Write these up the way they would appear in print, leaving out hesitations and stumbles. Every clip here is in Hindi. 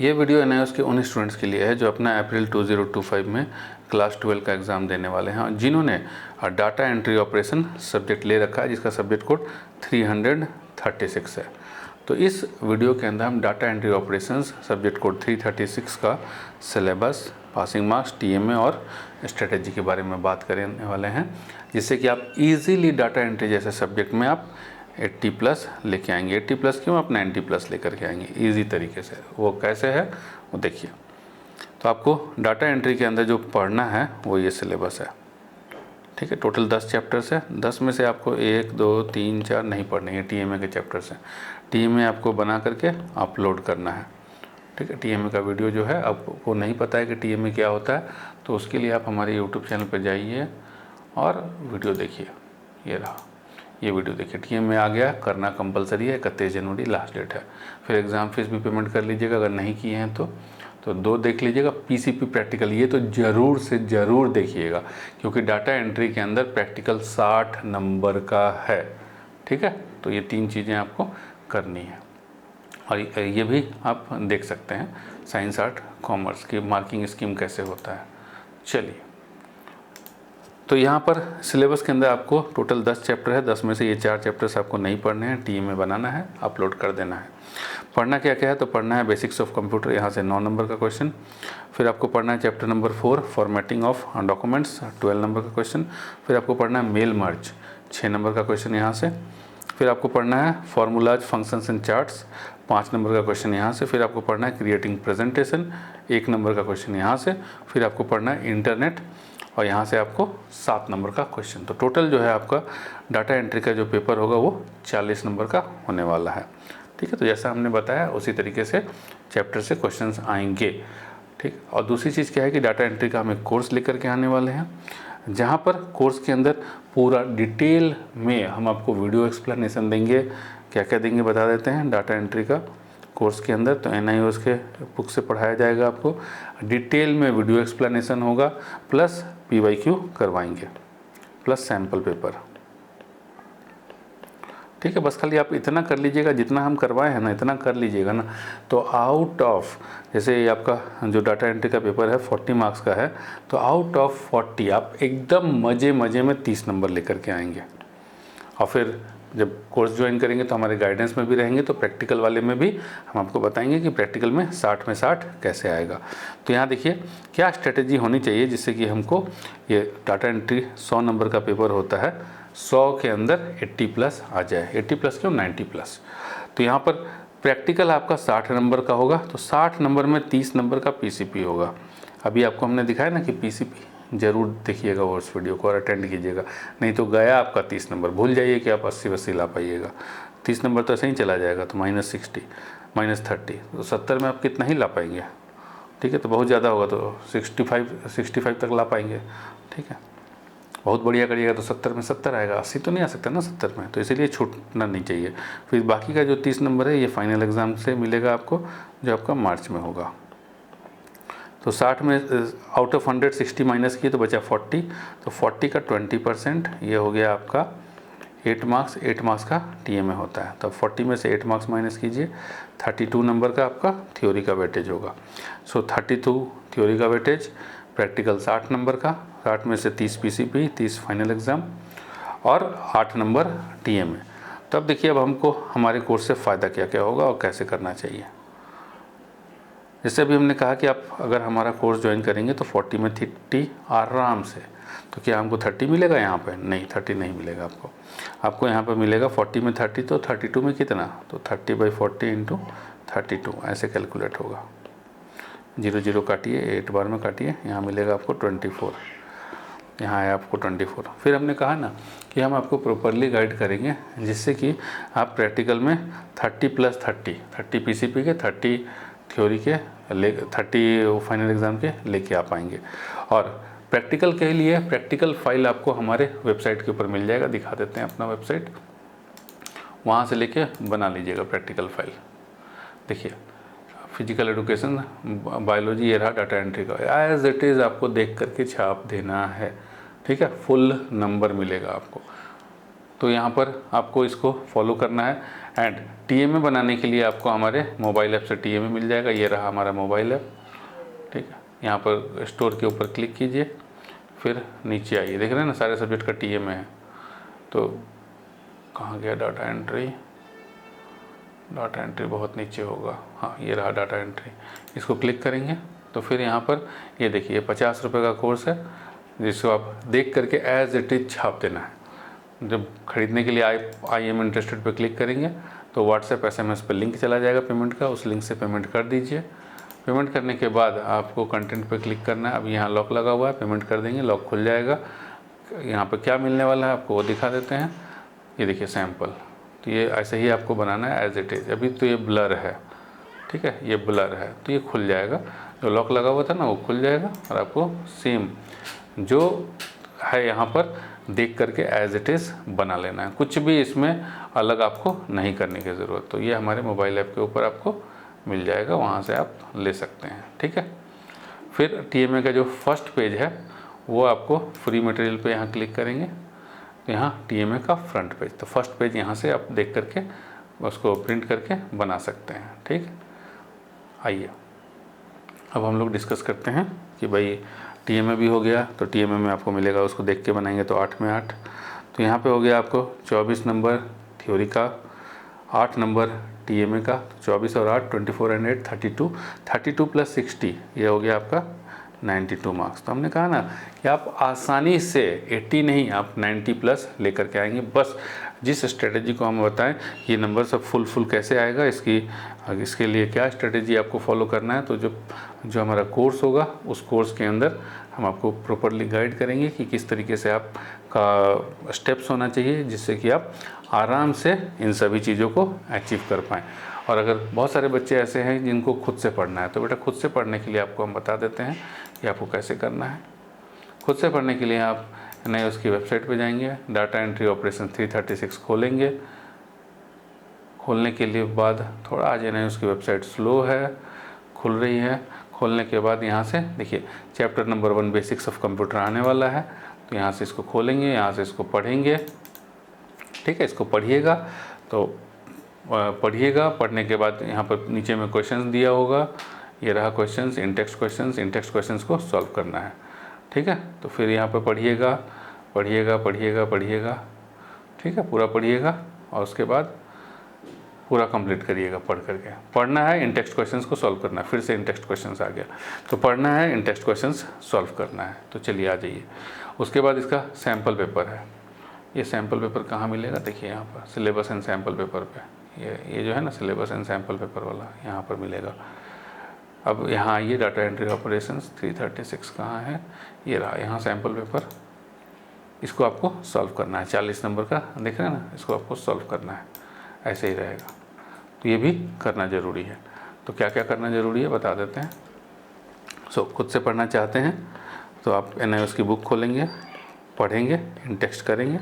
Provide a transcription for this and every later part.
ये वीडियो एनआईओएस के उन स्टूडेंट्स के लिए है जो अपना अप्रैल 2025 में क्लास 12 का एग्ज़ाम देने वाले हैं, जिन्होंने डाटा एंट्री ऑपरेशन सब्जेक्ट ले रखा है जिसका सब्जेक्ट कोड 336 है। तो इस वीडियो के अंदर हम data entry operations subject code 336 का सिलेबस, पासिंग मार्क्स, टीएमए और स्ट्रेटेजी के बारे में बात करने वाले हैं, जिससे कि आप इजीली डाटा एंट्री जैसे सब्जेक्ट में आप 80+ लेके आएंगे। 80+ क्यों, आप 90+ लेकर के आएंगे इजी तरीके से। वो कैसे है वो देखिए। तो आपको डाटा एंट्री के अंदर जो पढ़ना है वो ये सिलेबस है, ठीक है। टोटल 10 चैप्टर्स है। 10 में से आपको 1, 2, 3, 4 नहीं पढ़ने हैं, टीएमए के चैप्टर्स हैं। टीएमए आपको बना करके अपलोड करना है, ठीक है। टीएमए का वीडियो जो है, आपको नहीं पता है कि टीएमए क्या होता है, तो उसके लिए आप हमारे यूट्यूब चैनल पर जाइए और वीडियो देखिए। ये रहा, ये वीडियो देखिए। टीएमए आ गया, करना कंपलसरी है, 31 जनवरी लास्ट डेट है। फिर एग्ज़ाम फीस भी पेमेंट कर लीजिएगा, अगर नहीं किए हैं तो 2 देख लीजिएगा। पीसीपी प्रैक्टिकल ये तो ज़रूर से ज़रूर देखिएगा, क्योंकि डाटा एंट्री के अंदर प्रैक्टिकल 60 नंबर का है, ठीक है। तो ये 3 चीज़ें आपको करनी है। और ये भी आप देख सकते हैं साइंस, आर्ट, कॉमर्स की मार्किंग स्कीम कैसे होता है। चलिए, तो यहाँ पर सिलेबस के अंदर आपको टोटल 10 चैप्टर है। 10 में से ये 4 चैप्टर्स आपको नहीं पढ़ने हैं, टीएमए बनाना है, अपलोड कर देना है। पढ़ना क्या क्या है, तो पढ़ना है बेसिक्स ऑफ कंप्यूटर, यहाँ से 9 नंबर का क्वेश्चन। फिर आपको पढ़ना है chapter number 4 formatting of documents, 12 number का क्वेश्चन। फिर आपको पढ़ना है मेल मर्ज, 6 नंबर का क्वेश्चन यहाँ से। फिर आपको पढ़ना है formulas, functions and charts, 5 number का क्वेश्चन यहाँ से। फिर आपको पढ़ना है क्रिएटिंग प्रेजेंटेशन, 1 नंबर का क्वेश्चन यहाँ से। फिर आपको पढ़ना है इंटरनेट, और यहाँ से आपको 7 नंबर का क्वेश्चन। तो टोटल जो है आपका डाटा एंट्री का जो पेपर होगा वो 40 नंबर का होने वाला है, ठीक है। तो जैसा हमने बताया उसी तरीके से चैप्टर से क्वेश्चंस आएंगे, ठीक। और दूसरी चीज़ क्या है कि डाटा एंट्री का हम एक कोर्स लेकर के आने वाले हैं, जहाँ पर कोर्स के अंदर पूरा डिटेल में हम आपको वीडियो एक्सप्लेनेशन देंगे। क्या क्या देंगे बता देते हैं डाटा एंट्री का कोर्स के अंदर। तो एनआईओएस के बुक से पढ़ाया जाएगा, आपको डिटेल में वीडियो एक्सप्लेनेशन होगा, प्लस पीवाईक्यू करवाएंगे, प्लस सैम्पल पेपर, ठीक है। बस खाली आप इतना कर लीजिएगा, जितना हम करवाए हैं ना इतना कर लीजिएगा ना, तो आउट ऑफ, जैसे आपका जो डाटा एंट्री का पेपर है 40 मार्क्स का है, तो आउट ऑफ 40 आप एकदम मज़े मज़े में 30 नंबर लेकर के आएंगे। और फिर जब कोर्स ज्वाइन करेंगे तो हमारे गाइडेंस में भी रहेंगे, तो प्रैक्टिकल वाले में भी हम आपको बताएंगे कि प्रैक्टिकल में 60 में 60 कैसे आएगा। तो यहाँ देखिए क्या स्ट्रेटेजी होनी चाहिए जिससे कि हमको ये डाटा एंट्री 100 नंबर का पेपर होता है, 100 के अंदर 80+ आ जाए। 80+ क्यों, 90+। तो यहाँ पर प्रैक्टिकल आपका 60 नंबर का होगा, तो 60 नंबर में 30 नंबर का पीसीपी होगा। अभी आपको हमने दिखाया ना कि पीसीपी ज़रूर देखिएगा वो उस वीडियो को और अटेंड कीजिएगा, नहीं तो गया आपका 30 नंबर। भूल जाइए कि आप 80 ला पाइएगा, 30 नंबर तो ऐसे ही चला जाएगा। तो -60, -30, तो 70 में आप कितना ही ला पाएंगे, ठीक है। तो बहुत ज़्यादा होगा तो 65 तक ला पाएंगे, ठीक है। बहुत बढ़िया करिएगा तो 70 में 70 आएगा, 80 तो नहीं आ सकता ना 70 में, तो इसीलिए छूटना नहीं चाहिए। फिर बाकी का जो 30 नंबर है ये फाइनल एग्ज़ाम से मिलेगा आपको, जो आपका मार्च में होगा। तो 60 में आउट ऑफ 100 60 माइनस किए तो बचा 40, तो 40 का 20% ये हो गया आपका 8 मार्क्स। 8 मार्क्स का टीएमए होता है, तो 40 में से 8 मार्क्स माइनस कीजिए, 32 नंबर का आपका थ्योरी का वेटेज होगा। सो 32 थ्योरी का वेटेज, प्रैक्टिकल 60 नंबर का, 60 में से 30 पीसीपी, 30 फाइनल एग्ज़ाम और 8 नंबर टीएमए। तब देखिए अब हमको हमारे कोर्स से फ़ायदा क्या क्या होगा और कैसे करना चाहिए। जैसे अभी हमने कहा कि आप अगर हमारा कोर्स ज्वाइन करेंगे तो 40 में 30 आराम से, तो क्या हमको 30 मिलेगा यहाँ पे? नहीं, 30 नहीं मिलेगा आपको यहाँ पे मिलेगा 40 में 30, तो 32 में कितना, तो 30/40 × 32 ऐसे कैलकुलेट होगा। 0 0 काटिए, 8 बार में काटिए, यहाँ मिलेगा आपको 24, यहाँ है आपको 24। फिर हमने कहा ना कि हम आपको प्रॉपरली गाइड करेंगे, जिससे कि आप प्रैक्टिकल में 30+30 पीसीपी के, 30 थ्योरी के 30 फाइनल एग्ज़ाम के लेके आ पाएंगे। और प्रैक्टिकल के लिए प्रैक्टिकल फाइल आपको हमारे वेबसाइट के ऊपर मिल जाएगा, दिखा देते हैं अपना वेबसाइट, वहाँ से लेके बना लीजिएगा प्रैक्टिकल फाइल। देखिए फिजिकल एजुकेशन, बायोलॉजी, ये रहा डाटा एंट्री का, एज इट इज़ आपको देख करके छाप देना है, ठीक है। फुल नंबर मिलेगा आपको, तो यहाँ पर आपको इसको फॉलो करना है। एंड TMA बनाने के लिए आपको हमारे मोबाइल ऐप से TMA मिल जाएगा। ये रहा हमारा मोबाइल ऐप, ठीक है। यहाँ पर स्टोर के ऊपर क्लिक कीजिए, फिर नीचे आइए, देख रहे हैं ना सारे सब्जेक्ट का TMA है। तो कहाँ गया डाटा एंट्री? डाटा एंट्री बहुत नीचे होगा, हाँ ये रहा डाटा एंट्री। इसको क्लिक करेंगे तो फिर यहाँ पर ये देखिए 50 रुपये का कोर्स है, जिसको आप देख करके एज इट इज छाप देना है। जब खरीदने के लिए आई एम इंटरेस्टेड पे क्लिक करेंगे तो व्हाट्सएप SMS पे लिंक चला जाएगा पेमेंट का, उस लिंक से पेमेंट कर दीजिए। पेमेंट करने के बाद आपको कंटेंट पे क्लिक करना है। अब यहाँ लॉक लगा हुआ है, पेमेंट कर देंगे, लॉक खुल जाएगा। यहाँ पे क्या मिलने वाला है आपको वो दिखा देते हैं। ये देखिए सैम्पल, तो ये ऐसे ही आपको बनाना है एज इट इज़। अभी तो ये ब्लर है, ठीक है, ये ब्लर है, तो ये खुल जाएगा। जो लॉक लगा हुआ था ना वो खुल जाएगा और आपको सेम जो है यहाँ पर देख करके एज इट इज़ बना लेना है। कुछ भी इसमें अलग आपको नहीं करने की ज़रूरत। तो ये हमारे मोबाइल ऐप के ऊपर आपको मिल जाएगा, वहाँ से आप ले सकते हैं, ठीक है। फिर TMA का जो फर्स्ट पेज है वो आपको फ्री मटेरियल पे यहाँ क्लिक करेंगे तो यहाँ TMA का फ्रंट पेज, तो फर्स्ट पेज यहाँ से आप देख करके उसको प्रिंट करके बना सकते हैं, ठीक है। आइए अब हम लोग डिस्कस करते हैं कि भाई TMA भी हो गया, तो TMA में आपको मिलेगा, उसको देख के बनाएंगे तो 8 में 8। तो यहाँ पे हो गया आपको 24 नंबर थ्योरी का, 8 नंबर TMA का, 24 और 8 24 एंड 8 32 प्लस 60 ये हो गया आपका 92 मार्क्स। तो हमने कहा ना कि आप आसानी से 80 नहीं, आप 90 प्लस लेकर के आएंगे। बस जिस स्ट्रेटेजी को हम बताएं ये नंबर सब फुल कैसे आएगा, इसके लिए क्या स्ट्रेटेजी आपको फॉलो करना है। तो जो हमारा कोर्स होगा उस कोर्स के अंदर हम आपको प्रॉपरली गाइड करेंगे कि किस तरीके से आपका स्टेप्स होना चाहिए, जिससे कि आप आराम से इन सभी चीज़ों को अचीव कर पाएँ। और अगर बहुत सारे बच्चे ऐसे हैं जिनको खुद से पढ़ना है, तो बेटा खुद से पढ़ने के लिए आपको हम बता देते हैं कि आपको कैसे करना है। खुद से पढ़ने के लिए आप NIOS की वेबसाइट पे जाएंगे, डाटा एंट्री ऑपरेशन 336 खोलेंगे। खोलने के लिए बाद थोड़ा आज NIOS की वेबसाइट स्लो है, खुल रही है। खोलने के बाद यहाँ से देखिए chapter number 1 basics of computer आने वाला है, तो यहाँ से इसको खोलेंगे, यहाँ से इसको पढ़ेंगे, ठीक है। इसको पढ़िएगा, तो पढ़िएगा। पढ़ने के बाद यहाँ पर नीचे में क्वेश्चंस दिया होगा, ये रहा क्वेश्चंस, इन टेक्स्ट क्वेश्चंस को सॉल्व करना है, ठीक है। तो फिर यहाँ पर पढ़िएगा, ठीक है, पूरा पढ़िएगा और उसके बाद पूरा कंप्लीट करिएगा पढ़ करके। पढ़ना है, इन टेक्स्ट क्वेश्चंस को सॉल्व करना है। फिर से इन टेक्स्ट क्वेश्चंस आ गया, तो पढ़ना है, इन टेक्स्ट क्वेश्चंस सॉल्व करना है। तो चलिए आ जाइए। उसके बाद इसका सैम्पल पेपर है। ये सैम्पल पेपर कहाँ मिलेगा? देखिए यहाँ पर सिलेबस एंड सैम्पल पेपर पे, ये जो है ना सिलेबस एंड सैम्पल पेपर वाला, यहाँ पर मिलेगा। अब यहाँ आइए, डाटा एंट्री ऑपरेशंस 336 कहाँ है? ये रहा, यहाँ सैम्पल पेपर। इसको आपको सॉल्व करना है, 40 नंबर का देख रहे हैं ना, इसको आपको सॉल्व करना है, ऐसे ही रहेगा। तो ये भी करना ज़रूरी है। तो क्या क्या करना ज़रूरी है बता देते हैं। खुद से पढ़ना चाहते हैं तो आप NIOS की बुक खोलेंगे, पढ़ेंगे, इन टेक्स्ट करेंगे।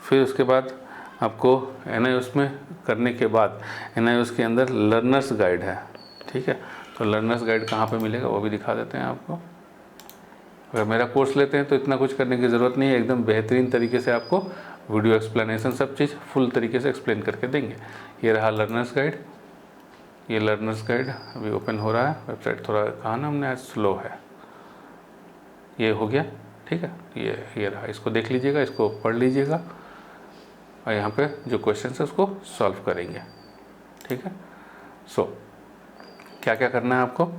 फिर उसके बाद आपको NIOS में करने के बाद NIOS के अंदर लर्नर्स गाइड है, ठीक है। तो लर्नर्स गाइड कहाँ पे मिलेगा वो भी दिखा देते हैं आपको। अगर मेरा कोर्स लेते हैं तो इतना कुछ करने की ज़रूरत नहीं है, एकदम बेहतरीन तरीके से आपको वीडियो एक्सप्लेनेशन सब चीज़ फुल तरीके से एक्सप्लेन करके देंगे। ये रहा लर्नर्स गाइड, ये लर्नर्स गाइड अभी ओपन हो रहा है। वेबसाइट थोड़ा कहा ना हमने आज स्लो है, ये हो गया, ठीक है। ये रहा, इसको देख लीजिएगा, इसको पढ़ लीजिएगा और यहाँ पे जो क्वेश्चन है उसको सॉल्व करेंगे, ठीक है। क्या क्या करना है आपको?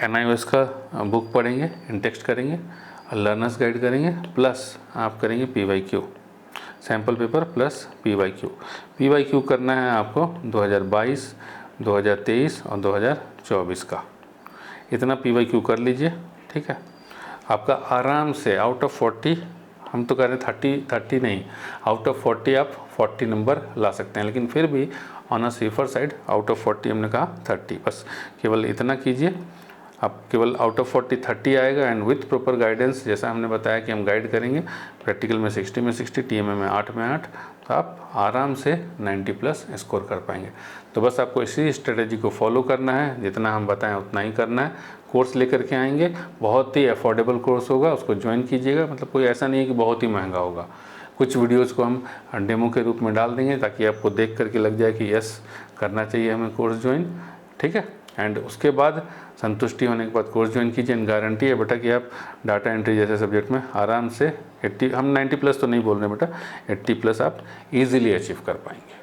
NIOS का बुक पढ़ेंगे, इन टेक्स्ट करेंगे, लर्नर्स गाइड करेंगे, प्लस आप करेंगे PYQ, sample paper plus PYQ करना है आपको 2022, 2023 और 2024 का। इतना PYQ कर लीजिए, ठीक है। आपका आराम से आउट ऑफ 40, हम तो कह रहे हैं 30 नहीं, आउट ऑफ 40 आप 40 नंबर ला सकते हैं, लेकिन फिर भी on a safer side out of 40 हमने कहा 30, बस केवल इतना कीजिए। आप केवल आउट ऑफ 40 30 आएगा। एंड विथ प्रॉपर गाइडेंस, जैसा हमने बताया कि हम गाइड करेंगे, प्रैक्टिकल में 60 में 60, TMA में 8 में 8, तो आप आराम से 90 प्लस स्कोर कर पाएंगे। तो बस आपको इसी स्ट्रेटेजी को फॉलो करना है, जितना हम बताएं उतना ही करना है। कोर्स लेकर के आएंगे, बहुत ही अफोर्डेबल कोर्स होगा, उसको ज्वाइन कीजिएगा। मतलब कोई ऐसा नहीं है कि बहुत ही महंगा होगा, कुछ वीडियोज़ को हम डेमो के रूप में डाल देंगे ताकि आपको देख करके लग जाए कि यस करना चाहिए हमें कोर्स ज्वाइन, ठीक है। एंड उसके बाद संतुष्टि होने के बाद कोर्स ज्वाइन कीजिए। गारंटी है बेटा कि आप डाटा एंट्री जैसे सब्जेक्ट में आराम से 80, हम 90 प्लस तो नहीं बोल रहे बेटा, 80 प्लस आप इजीली अचीव कर पाएंगे।